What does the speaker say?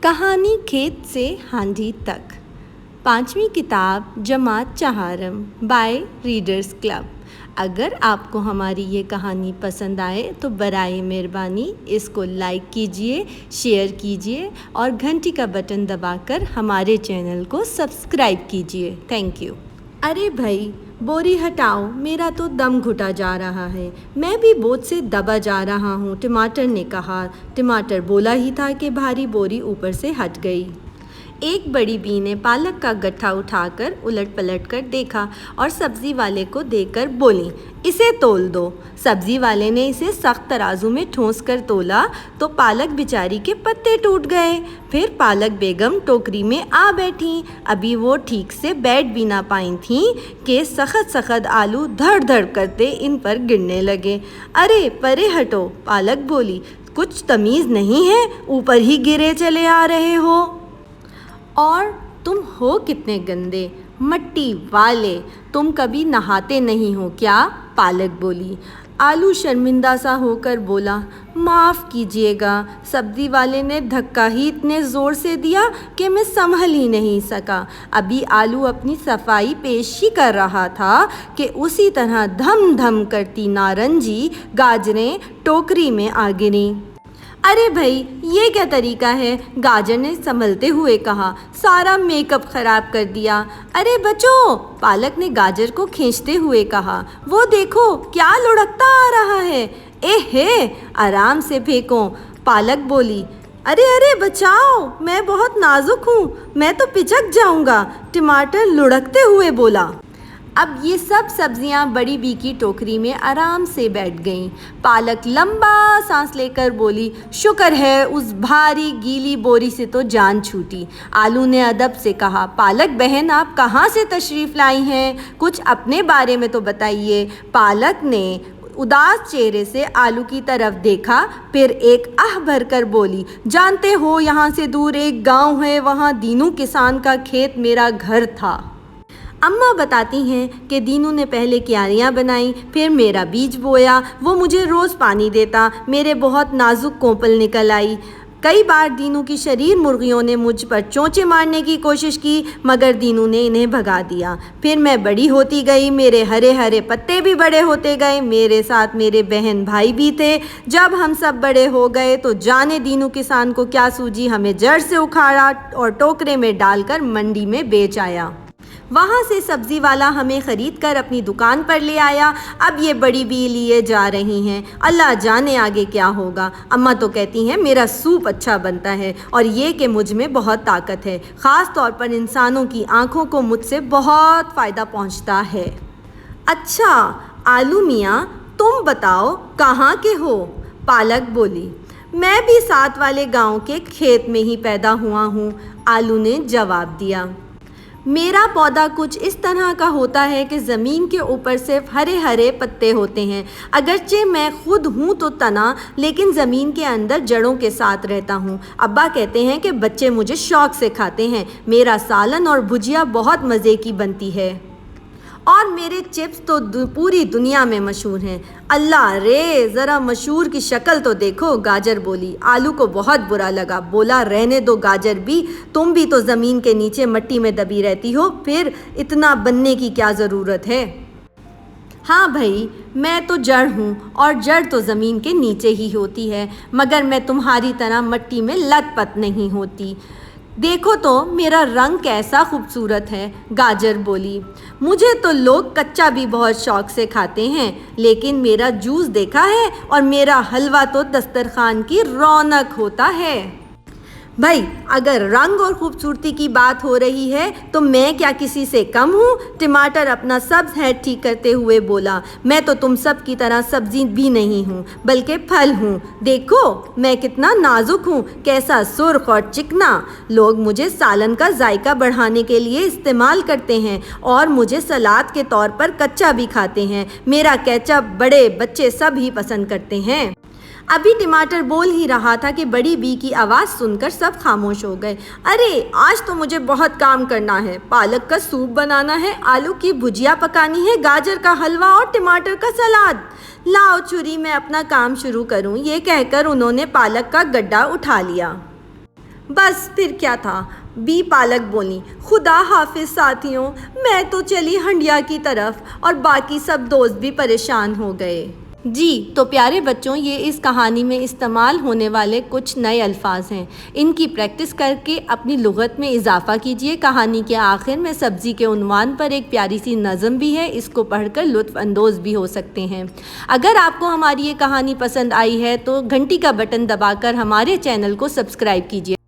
कहानी खेत से हांडी तक। 5वीं किताब जमात चहारम बाय रीडर्स क्लब। अगर आपको हमारी ये कहानी पसंद आए तो बराए मेहरबानी इसको लाइक कीजिए, शेयर कीजिए और घंटी का बटन दबाकर हमारे चैनल को सब्सक्राइब कीजिए। Thank you. अरे भाई बोरी हटाओ, मेरा तो दम घुटा जा रहा है, मैं भी बोझ से दबा जा रहा हूँ, टमाटर ने कहा। टमाटर बोला ही था कि भारी बोरी ऊपर से हट गई। एक बड़ी बी ने पालक का गट्ठा उठाकर उलट पलट कर देखा और सब्जी वाले को देखकर बोली, इसे तोल दो। सब्जी वाले ने इसे सख्त तराजू में ठोंस कर तोला तो पालक बेचारी के पत्ते टूट गए। फिर पालक बेगम टोकरी में आ बैठी। अभी वो ठीक से बैठ भी ना पाई थीं कि सख्त सख्त आलू धड़ धड़ करते इन पर गिरने लगे। अरे परे हटो, पालक बोली, कुछ तमीज़ नहीं है, ऊपर ही गिरे चले आ रहे हो। और तुम हो कितने गंदे, मट्टी वाले, तुम कभी नहाते नहीं हो क्या? पालक बोली। आलू शर्मिंदा सा होकर बोला, माफ़ कीजिएगा। सब्जी वाले ने धक्का ही इतने ज़ोर से दिया कि मैं संभल ही नहीं सका। अभी आलू अपनी सफाई पेश ही कर रहा था कि उसी तरह धम धम करती नारंगी गाजरें टोकरी में आ गिरीं। अरे भाई ये क्या तरीका है, गाजर ने संभलते हुए कहा, सारा मेकअप ख़राब कर दिया। अरे बच्चों, पालक ने गाजर को खींचते हुए कहा, वो देखो क्या लुढ़कता आ रहा है। हे आराम से फेंको, पालक बोली। अरे अरे बचाओ, मैं बहुत नाजुक हूँ, मैं तो पिचक जाऊँगा, टमाटर लुढ़कते हुए बोला। अब ये सब सब्जियां बड़ी बी की टोकरी में आराम से बैठ गईं। पालक लंबा सांस लेकर बोली, शुक्र है उस भारी गीली बोरी से तो जान छूटी। आलू ने अदब से कहा, पालक बहन आप कहाँ से तशरीफ़ लाई हैं, कुछ अपने बारे में तो बताइए। पालक ने उदास चेहरे से आलू की तरफ देखा, फिर एक आह भरकर बोली, जानते हो यहाँ से दूर एक गाँव है, वहाँ दीनू किसान का खेत मेरा घर था। अम्मा बताती हैं कि दीनू ने पहले क्यारियाँ बनाई, फिर मेरा बीज बोया, वो मुझे रोज़ पानी देता, मेरे बहुत नाजुक कोंपल निकल आई। कई बार दीनू की शरीर मुर्गियों ने मुझ पर चोंचे मारने की कोशिश की, मगर दीनू ने इन्हें भगा दिया। फिर मैं बड़ी होती गई, मेरे हरे हरे पत्ते भी बड़े होते गए, मेरे साथ मेरे बहन भाई भी थे। जब हम सब बड़े हो गए तो जाने दीनू किसान को क्या सूझी, हमें जड़ से उखाड़ा और टोकरे में डालकर मंडी में बेच आया। वहाँ से सब्ज़ी वाला हमें ख़रीद कर अपनी दुकान पर ले आया। अब ये बड़ी बी लिए जा रही हैं, अल्लाह जाने आगे क्या होगा। अम्मा तो कहती हैं मेरा सूप अच्छा बनता है और ये कि मुझ में बहुत ताकत है, ख़ास तौर पर इंसानों की आँखों को मुझसे बहुत फ़ायदा पहुँचता है। अच्छा आलू मियाँ, तुम बताओ कहाँ के हो? पालक बोली, मैं भी साथ वाले गाँव के खेत में ही पैदा हुआ हूँ, आलू ने जवाब दिया। मेरा पौधा कुछ इस तरह का होता है कि ज़मीन के ऊपर सिर्फ हरे हरे पत्ते होते हैं। अगरचे मैं खुद हूँ तो तना, लेकिन ज़मीन के अंदर जड़ों के साथ रहता हूँ। अब्बा कहते हैं कि बच्चे मुझे शौक़ से खाते हैं। मेरा सालन और भुजिया बहुत मज़े की बनती है और मेरे चिप्स तो पूरी दुनिया में मशहूर हैं। अल्लाह रे, ज़रा मशहूर की शक्ल तो देखो, गाजर बोली। आलू को बहुत बुरा लगा, बोला, रहने दो गाजर भी, तुम भी तो ज़मीन के नीचे मट्टी में दबी रहती हो, फिर इतना बनने की क्या ज़रूरत है। हाँ भाई, मैं तो जड़ हूँ और जड़ तो ज़मीन के नीचे ही होती है, मगर मैं तुम्हारी तरह मट्टी में लत-पत नहीं होती। देखो तो मेरा रंग कैसा खूबसूरत है, गाजर बोली। मुझे तो लोग कच्चा भी बहुत शौक़ से खाते हैं, लेकिन मेरा जूस देखा है और मेरा हलवा तो दस्तरखान की रौनक होता है। भाई अगर रंग और ख़ूबसूरती की बात हो रही है तो मैं क्या किसी से कम हूँ? टमाटर अपना सब्ज़ हेड ठीक करते हुए बोला, मैं तो तुम सब की तरह सब्ज़ी भी नहीं हूँ, बल्कि फल हूँ। देखो मैं कितना नाजुक हूँ, कैसा सुर्ख और चिकना। लोग मुझे सालन का जायका बढ़ाने के लिए इस्तेमाल करते हैं और मुझे सलाद के तौर पर कच्चा भी खाते हैं। मेरा केचप बड़े बच्चे सब ही पसंद करते हैं। अभी टमाटर बोल ही रहा था कि बड़ी बी की आवाज़ सुनकर सब खामोश हो गए। अरे आज तो मुझे बहुत काम करना है, पालक का सूप बनाना है, आलू की भुजिया पकानी है, गाजर का हलवा और टमाटर का सलाद। लाओ छुरी, मैं अपना काम शुरू करूं। ये कहकर उन्होंने पालक का गड्ढा उठा लिया। بس پھر کیا تھا، بی پالک بولی۔ خدا حافظ ساتھیوں، میں تو چلی ہنڈیا کی طرف اور باقی سب دوست بھی پریشان ہو گئے۔ جی تو پیارے بچوں، یہ اس کہانی میں استعمال ہونے والے کچھ نئے الفاظ ہیں، ان کی پریکٹس کر کے اپنی لغت میں اضافہ کیجئے۔ کہانی کے آخر میں سبزی کے عنوان پر ایک پیاری سی نظم بھی ہے، اس کو پڑھ کر لطف اندوز بھی ہو سکتے ہیں۔ اگر آپ کو ہماری یہ کہانی پسند آئی ہے تو گھنٹی کا بٹن دبا کر ہمارے چینل کو سبسکرائب کیجئے۔